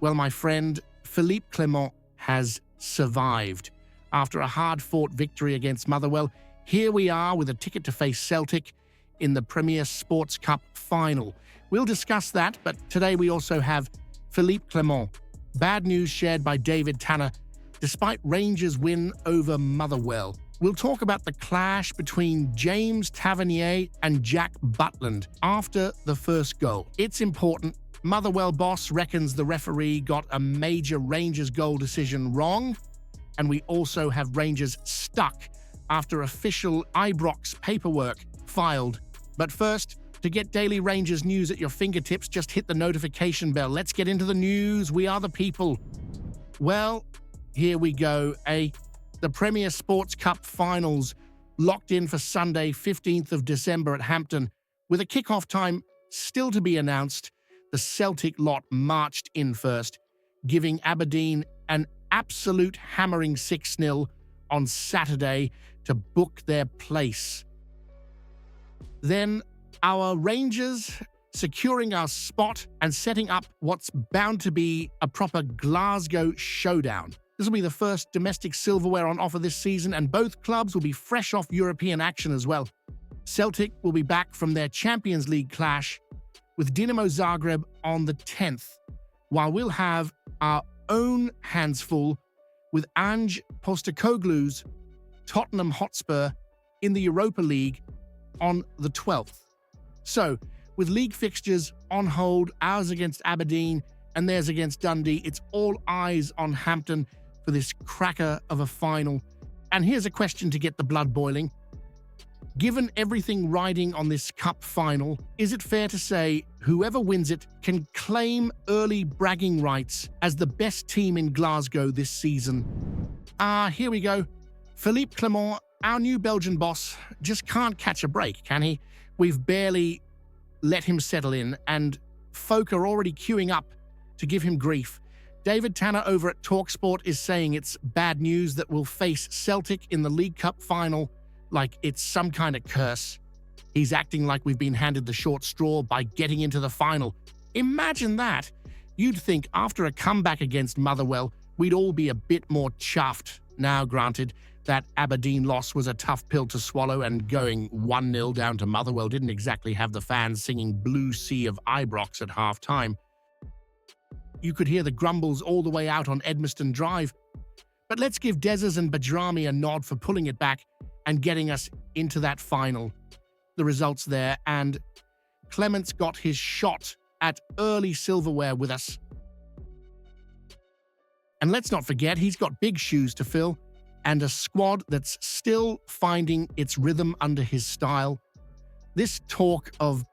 Well, my friend, Philippe Clement has survived. After a hard-fought victory against Motherwell, here we are with a ticket to face Celtic in the Premier Sports Cup final. We'll discuss that, but today we also have Philippe Clement. Bad news shared by David Tanner, despite Rangers' win over Motherwell. We'll talk about the clash between James Tavernier and Jack Butland after the first goal. It's important. Motherwell boss reckons the referee got a major Rangers goal decision wrong, and we also have Rangers stuck after official Ibrox paperwork filed. But first, to get daily Rangers news at your fingertips, just hit the notification bell. Let's get into the news. We are the people. Well, here we go. The Premier Sports Cup finals locked in for Sunday, 15th of December at Hampton. With a kickoff time still to be announced, the Celtic lot marched in first, giving Aberdeen an absolute hammering 6-0 on Saturday to book their place. Then our Rangers securing our spot and setting up what's bound to be a proper Glasgow showdown. This will be the first domestic silverware on offer this season, and both clubs will be fresh off European action as well. Celtic will be back from their Champions League clash with Dinamo Zagreb on the 10th, while we'll have our own hands full with Ange Postecoglou's Tottenham Hotspur in the Europa League on the 12th. So, with league fixtures on hold, ours against Aberdeen and theirs against Dundee, it's all eyes on Hampton for this cracker of a final. And here's a question to get the blood boiling. Given everything riding on this cup final, is it fair to say whoever wins it can claim early bragging rights as the best team in Glasgow this season? Here we go. Philippe Clement, our new Belgian boss, just can't catch a break, can he? We've barely let him settle in, and folk are already queuing up to give him grief. David Tanner over at TalkSport is saying it's bad news that we'll face Celtic in the League Cup final like it's some kind of curse. He's acting like we've been handed the short straw by getting into the final. Imagine that. You'd think after a comeback against Motherwell, we'd all be a bit more chuffed. Now, granted, that Aberdeen loss was a tough pill to swallow, and going 1-0 down to Motherwell didn't exactly have the fans singing Blue Sea of Ibrox at half-time. You could hear the grumbles all the way out on Edmiston Drive. But let's give Dezers and Bajrami a nod for pulling it back and getting us into that final. The results there, and Clement's got his shot at early silverware with us. And let's not forget, he's got big shoes to fill and a squad that's still finding its rhythm under his style. This talk of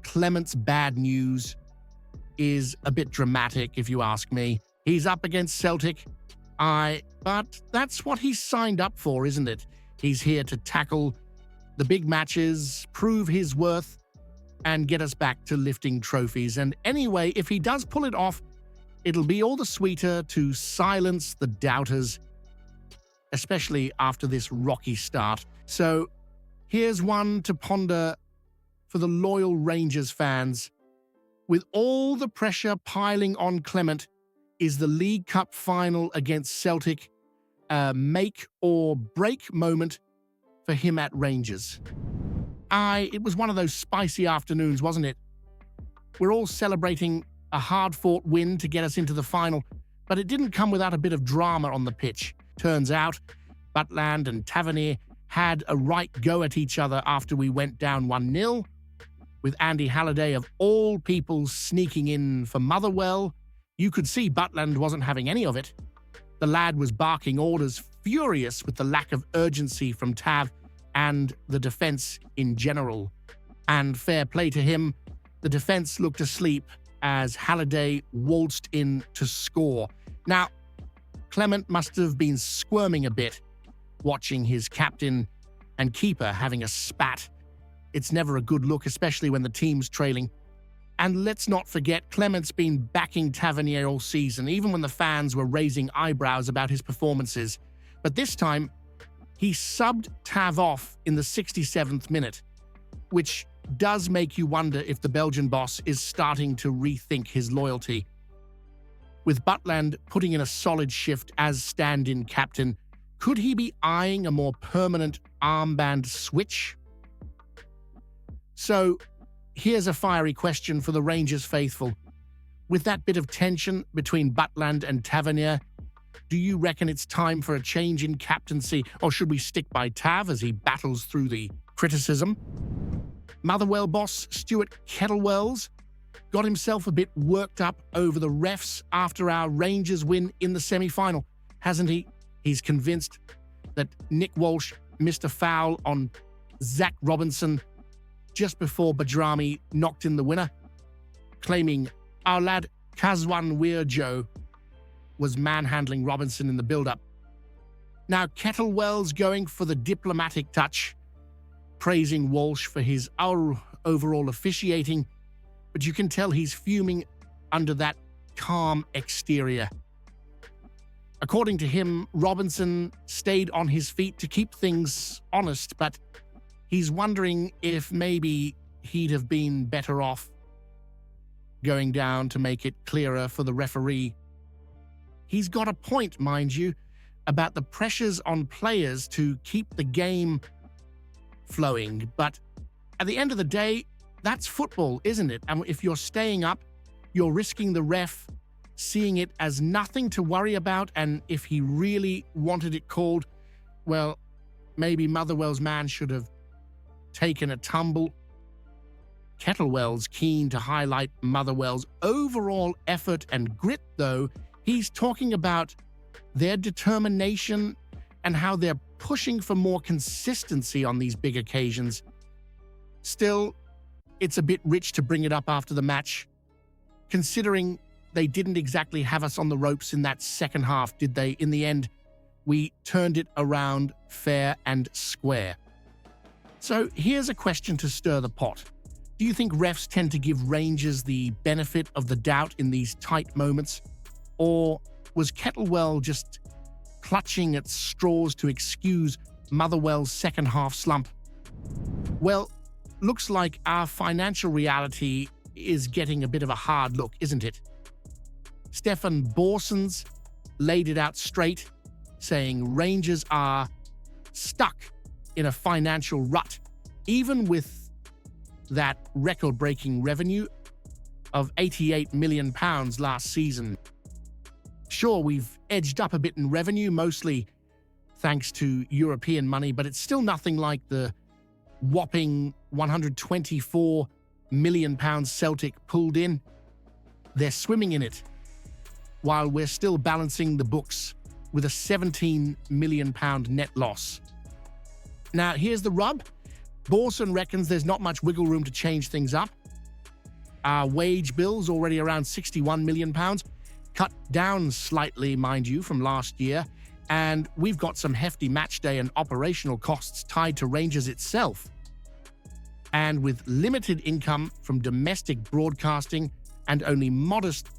Clement's bad news is a bit dramatic, if you ask me. He's up against Celtic. But that's what he's signed up for, isn't it? He's here to tackle the big matches, prove his worth, and get us back to lifting trophies. And anyway, if he does pull it off, it'll be all the sweeter to silence the doubters, especially after this rocky start. So here's one to ponder for the loyal Rangers fans. With all the pressure piling on Clement, is the League Cup final against Celtic a make-or-break moment for him at Rangers? It was one of those spicy afternoons, wasn't it? We're all celebrating a hard-fought win to get us into the final, but it didn't come without a bit of drama on the pitch. Turns out, Butland and Tavernier had a right go at each other after we went down 1-0, with Andy Halliday of all people sneaking in for Motherwell. You could see Butland wasn't having any of it. The lad was barking orders, furious with the lack of urgency from Tav and the defence in general. And fair play to him, the defence looked asleep as Halliday waltzed in to score. Now, Clement must have been squirming a bit, watching his captain and keeper having a spat. It's never a good look, especially when the team's trailing. And let's not forget, Clement's been backing Tavernier all season, even when the fans were raising eyebrows about his performances. But this time, he subbed Tav off in the 67th minute, which does make you wonder if the Belgian boss is starting to rethink his loyalty. With Butland putting in a solid shift as stand-in captain, could he be eyeing a more permanent armband switch? So, here's a fiery question for the Rangers faithful. With that bit of tension between Butland and Tavernier, do you reckon it's time for a change in captaincy, or should we stick by Tav as he battles through the criticism? Motherwell boss Stuart Kettlewells got himself a bit worked up over the refs after our Rangers win in the semi-final, hasn't he? He's convinced that Nick Walsh missed a foul on Zach Robinson just before Badrami knocked in the winner, claiming our lad Kazwan Weirjo was manhandling Robinson in the build-up. Now Kettlewells going for the diplomatic touch, praising Walsh for his overall officiating, but you can tell he's fuming under that calm exterior. According to him, Robinson stayed on his feet to keep things honest, but he's wondering if maybe he'd have been better off going down to make it clearer for the referee. He's got a point, mind you, about the pressures on players to keep the game flowing, but at the end of the day, that's football, isn't it? And if you're staying up, you're risking the ref seeing it as nothing to worry about, and if he really wanted it called, well, maybe Motherwell's man should have taken a tumble. Kettlewell's keen to highlight Motherwell's overall effort and grit, though. He's talking about their determination and how they're pushing for more consistency on these big occasions. Still, it's a bit rich to bring it up after the match, considering they didn't exactly have us on the ropes in that second half, did they? In the end, we turned it around fair and square. So here's a question to stir the pot. Do you think refs tend to give Rangers the benefit of the doubt in these tight moments? Or was Kettlewell just clutching at straws to excuse Motherwell's second half slump? Well, looks like our financial reality is getting a bit of a hard look, isn't it? Stefan Borsens laid it out straight, saying Rangers are stuck in a financial rut, even with that record-breaking revenue of £88 million last season. Sure, we've edged up a bit in revenue, mostly thanks to European money, but it's still nothing like the whopping £124 million Celtic pulled in. They're swimming in it, while we're still balancing the books with a £17 million net loss. Now, here's the rub. Borson reckons there's not much wiggle room to change things up. Our wage bill's already around £61 million, cut down slightly, mind you, from last year, and we've got some hefty match day and operational costs tied to Rangers itself. And with limited income from domestic broadcasting and only modest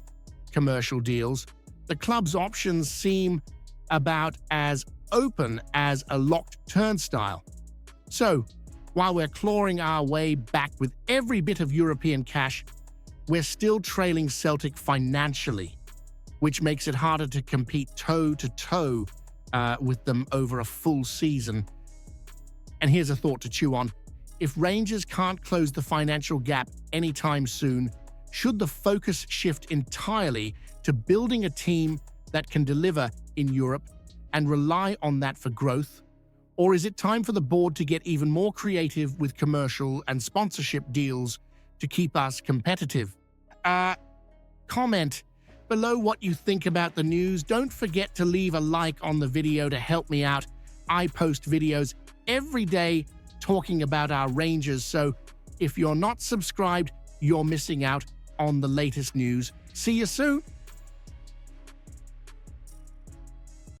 commercial deals, the club's options seem about as open as a locked turnstile. So, while we're clawing our way back with every bit of European cash, we're still trailing Celtic financially, which makes it harder to compete toe-to-toe with them over a full season. And here's a thought to chew on. If Rangers can't close the financial gap anytime soon, should the focus shift entirely to building a team that can deliver in Europe and rely on that for growth? Or is it time for the board to get even more creative with commercial and sponsorship deals to keep us competitive? Comment below what you think about the news. Don't forget to leave a like on the video to help me out. I post videos every day talking about our Rangers, so if you're not subscribed, you're missing out on the latest news. See you soon.